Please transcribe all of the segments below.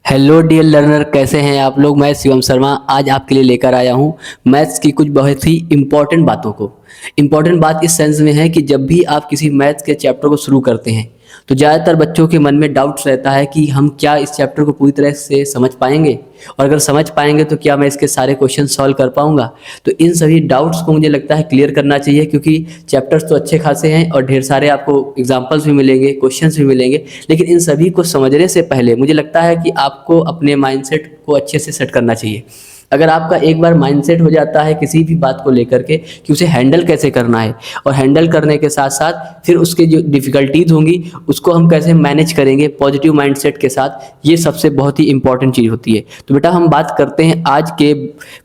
Hello dear learner, कैसे हैं आप लोग। मैं शिवम शर्मा आज आपके लिए लेकर आया हूं मैथ्स की कुछ बहुत ही इम्पॉर्टेंट बातों को। इम्पॉर्टेंट बात इस सेंस में है कि जब भी आप किसी मैथ्स के चैप्टर को शुरू करते हैं तो ज़्यादातर बच्चों के मन में डाउट्स रहता है कि हम क्या इस चैप्टर को पूरी तरह से समझ पाएंगे, और अगर समझ पाएंगे तो क्या मैं इसके सारे क्वेश्चन सॉल्व कर पाऊंगा। तो इन सभी डाउट्स को मुझे लगता है क्लियर करना चाहिए, क्योंकि चैप्टर्स तो अच्छे खासे हैं और ढेर सारे आपको एग्जाम्पल्स भी मिलेंगे, क्वेश्चंस भी मिलेंगे। लेकिन इन सभी को समझने से पहले मुझे लगता है कि आपको अपने माइंडसेट को अच्छे से सेट करना चाहिए। अगर आपका एक बार माइंडसेट हो जाता है किसी भी बात को लेकर के कि उसे हैंडल कैसे करना है, और हैंडल करने के साथ साथ फिर उसके जो डिफ़िकल्टीज़ होंगी उसको हम कैसे मैनेज करेंगे पॉजिटिव माइंडसेट के साथ, ये सबसे बहुत ही इंपॉर्टेंट चीज़ होती है। तो बेटा हम बात करते हैं आज के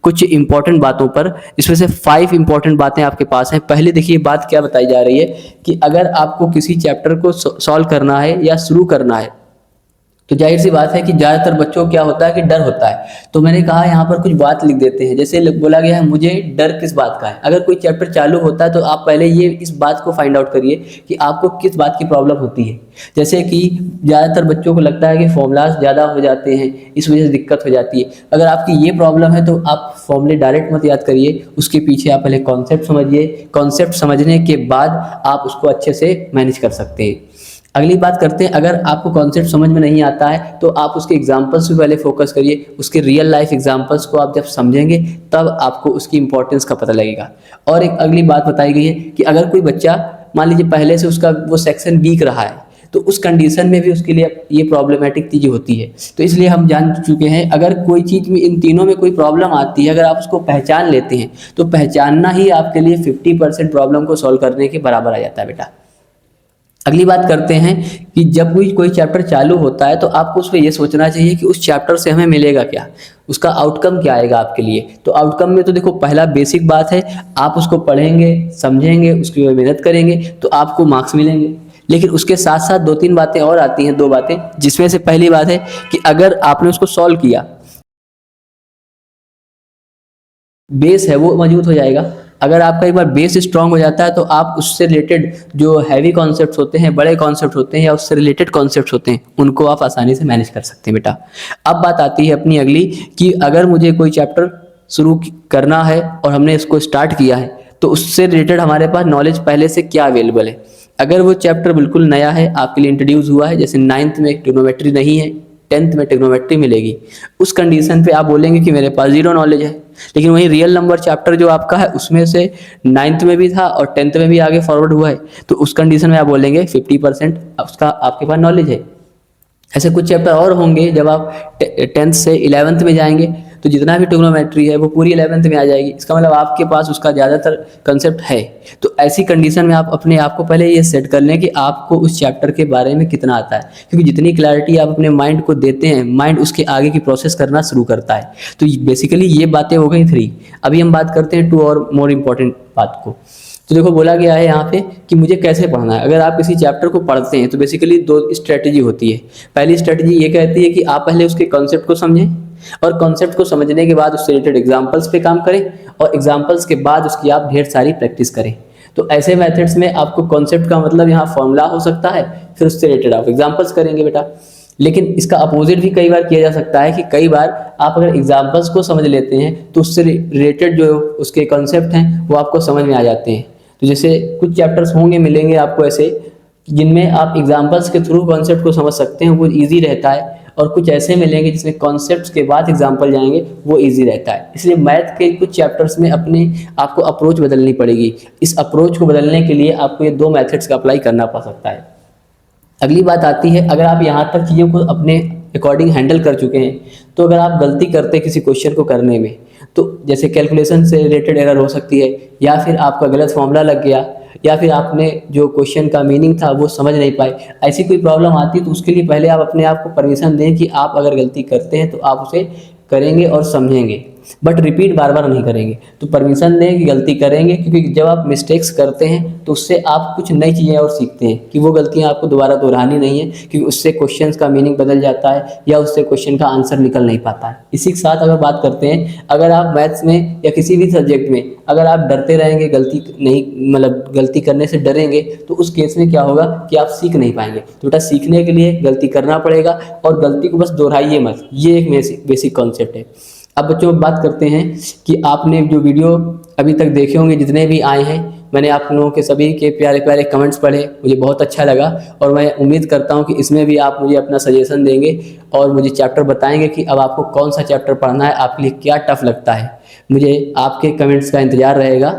कुछ इंपॉर्टेंट बातों पर। इसमें से 5 इंपॉर्टेंट बातें आपके पास हैं। पहले देखिए बात क्या बताई जा रही है कि अगर आपको किसी चैप्टर को सॉल्व करना है या शुरू करना है तो जाहिर सी बात है कि ज़्यादातर बच्चों को क्या होता है कि डर होता है। तो मैंने कहा यहाँ पर कुछ बात लिख देते हैं। जैसे बोला गया है मुझे डर किस बात का है। अगर कोई चैप्टर चालू होता है तो आप पहले ये इस बात को फाइंड आउट करिए कि आपको किस बात की प्रॉब्लम होती है। जैसे कि ज़्यादातर बच्चों को लगता है कि फॉर्मूलाज ज़्यादा हो जाते हैं, इस वजह से दिक्कत हो जाती है। अगर आपकी ये प्रॉब्लम है तो आप फॉर्मूले डायरेक्ट मत याद करिए, उसके पीछे आप पहले कॉन्सेप्ट समझिए। कॉन्सेप्ट समझने के बाद आप उसको अच्छे से मैनेज कर सकते हैं। अगली बात करते हैं, अगर आपको कॉन्सेप्ट समझ में नहीं आता है तो आप उसके एग्जाम्पल्स पे पहले फोकस करिए। उसके रियल लाइफ एग्जाम्पल्स को आप जब समझेंगे तब आपको उसकी इंपॉर्टेंस का पता लगेगा। और एक अगली बात बताई गई है कि अगर कोई बच्चा मान लीजिए पहले से उसका वो सेक्शन वीक रहा है तो उस कंडीशन में भी उसके लिए ये प्रॉब्लमेटिक चीज़ें होती है। तो इसलिए हम जान चुके हैं अगर कोई चीज़ में इन तीनों में कोई प्रॉब्लम आती है, अगर आप उसको पहचान लेते हैं तो पहचानना ही आपके लिए 50% प्रॉब्लम को सॉल्व करने के बराबर आ जाता है बेटा। अगली बात करते हैं कि जब कोई चैप्टर चालू होता है तो आपको उसमें ये सोचना चाहिए कि उस चैप्टर से हमें मिलेगा क्या, उसका आउटकम क्या आएगा आपके लिए। तो आउटकम में तो देखो पहला बेसिक बात है, आप उसको पढ़ेंगे, समझेंगे, उसकी मेहनत करेंगे तो आपको मार्क्स मिलेंगे। लेकिन उसके साथ साथ 2-3 बातें और आती हैं, 2 बातें, जिसमें से पहली बात है कि अगर आपने उसको सॉल्व किया, बेस है वो मजबूत हो जाएगा। अगर आपका एक बार बेस स्ट्रांग हो जाता है तो आप उससे रिलेटेड जो हैवी कॉन्सेप्ट्स होते हैं, बड़े कॉन्सेप्ट होते हैं या उससे रिलेटेड कॉन्सेप्ट्स होते हैं, उनको आप आसानी से मैनेज कर सकते हैं बेटा। अब बात आती है अपनी अगली कि अगर मुझे कोई चैप्टर शुरू करना है और हमने इसको स्टार्ट किया है तो उससे रिलेटेड हमारे पास नॉलेज पहले से क्या अवेलेबल है। अगर वो चैप्टर बिल्कुल नया है, आपके लिए इंट्रोड्यूस हुआ है, जैसे 9th में ट्रिग्नोमेट्री नहीं है, 10th में ट्रिग्नोमेट्री मिलेगी, उस कंडीशन पे आप बोलेंगे कि मेरे पास जीरो नॉलेज है। लेकिन वही रियल नंबर चैप्टर जो आपका है उसमें से 9th में भी था और 10th में भी आगे फॉरवर्ड हुआ है, तो उस कंडीशन में आप बोलेंगे 50% उसका आपके पास नॉलेज है। ऐसे कुछ चैप्टर और होंगे जब आप 10th से 11th में जाएंगे तो जितना भी ट्रिग्नोमेट्री है वो पूरी 11th में आ जाएगी। इसका मतलब आपके पास उसका ज़्यादातर कंसेप्ट है। तो ऐसी कंडीशन में आप अपने आप को पहले ये सेट कर लें कि आपको उस चैप्टर के बारे में कितना आता है, क्योंकि जितनी क्लैरिटी आप अपने माइंड को देते हैं, माइंड उसके आगे की प्रोसेस करना शुरू करता है। तो बेसिकली ये बातें हो गई 3। अभी हम बात करते हैं 2 और मोर इम्पॉर्टेंट बात को। तो देखो बोला गया है यहाँ पे कि मुझे कैसे पढ़ना है। अगर आप किसी चैप्टर को पढ़ते हैं तो बेसिकली 2 स्ट्रेटजी होती है। पहली स्ट्रेटजी ये कहती है कि आप पहले उसके कॉन्सेप्ट को समझें, और कॉन्सेप्ट को समझने के बाद उससे रिलेटेड एग्जाम्पल्स पे काम करें, और एग्जाम्पल्स के बाद उसकी आप ढेर सारी प्रैक्टिस करें। तो ऐसे मेथड्स में आपको कॉन्सेप्ट का मतलब यहाँ फॉर्मूला हो सकता है, फिर उससे रिलेटेड आप एग्जाम्पल्स करेंगे बेटा। लेकिन इसका अपोजिट भी कई बार किया जा सकता है कि कई बार आप अगर एग्जाम्पल्स को समझ लेते हैं तो उससे रिलेटेड जो उसके कॉन्सेप्ट हैं वो आपको समझ में आ जाते हैं। तो जैसे कुछ चैप्टर्स होंगे, मिलेंगे आपको ऐसे जिनमें आप एग्जाम्पल्स के थ्रू कॉन्सेप्ट को समझ सकते हैं, वो ईजी रहता है। और कुछ ऐसे मिलेंगे जिसमें कॉन्सेप्ट्स के बाद एग्जाम्पल जाएंगे, वो इजी रहता है। इसलिए मैथ के कुछ चैप्टर्स में अपने आपको अप्रोच बदलनी पड़ेगी। इस अप्रोच को बदलने के लिए आपको ये 2 मेथड्स का अप्लाई करना पड़ सकता है। अगली बात आती है, अगर आप यहाँ तक चीज़ों को अपने अकॉर्डिंग हैंडल कर चुके हैं तो अगर आप गलती करते हैं किसी क्वेश्चन को करने में, तो जैसे कैलकुलेशन से रिलेटेड एरर हो सकती है, या फिर आपका गलत फॉर्मूला लग गया, या फिर आपने जो क्वेश्चन का मीनिंग था वो समझ नहीं पाए, ऐसी कोई प्रॉब्लम आती है तो उसके लिए पहले आप अपने आप को परमिशन दें कि आप अगर गलती करते हैं तो आप उसे करेंगे और समझेंगे। बट रिपीट बार बार नहीं करेंगे। तो परमिशन दें कि गलती करेंगे, क्योंकि जब आप मिस्टेक्स करते हैं तो उससे आप कुछ नई चीज़ें और सीखते हैं कि वो गलतियाँ आपको दोबारा दोहरानी नहीं है, क्योंकि उससे क्वेश्चंस का मीनिंग बदल जाता है या उससे क्वेश्चन का आंसर निकल नहीं पाता है। इसी के साथ अगर बात करते हैं, अगर आप मैथ्स में या किसी भी सब्जेक्ट में अगर आप डरते रहेंगे, गलती नहीं मतलब गलती करने से डरेंगे, तो उस केस में क्या होगा कि आप सीख नहीं पाएंगे। तो बेटा सीखने के लिए गलती करना पड़ेगा और गलती को बस दोहराइए मत, ये एक बेसिक कॉन्सेप्ट है। अब बच्चों बात करते हैं कि आपने जो वीडियो अभी तक देखे होंगे, जितने भी आए हैं, मैंने आप लोगों के सभी के प्यारे प्यारे कमेंट्स पढ़े, मुझे बहुत अच्छा लगा और मैं उम्मीद करता हूं कि इसमें भी आप मुझे अपना सजेशन देंगे और मुझे चैप्टर बताएंगे कि अब आपको कौन सा चैप्टर पढ़ना है, आपके लिए क्या टफ लगता है। मुझे आपके कमेंट्स का इंतज़ार रहेगा।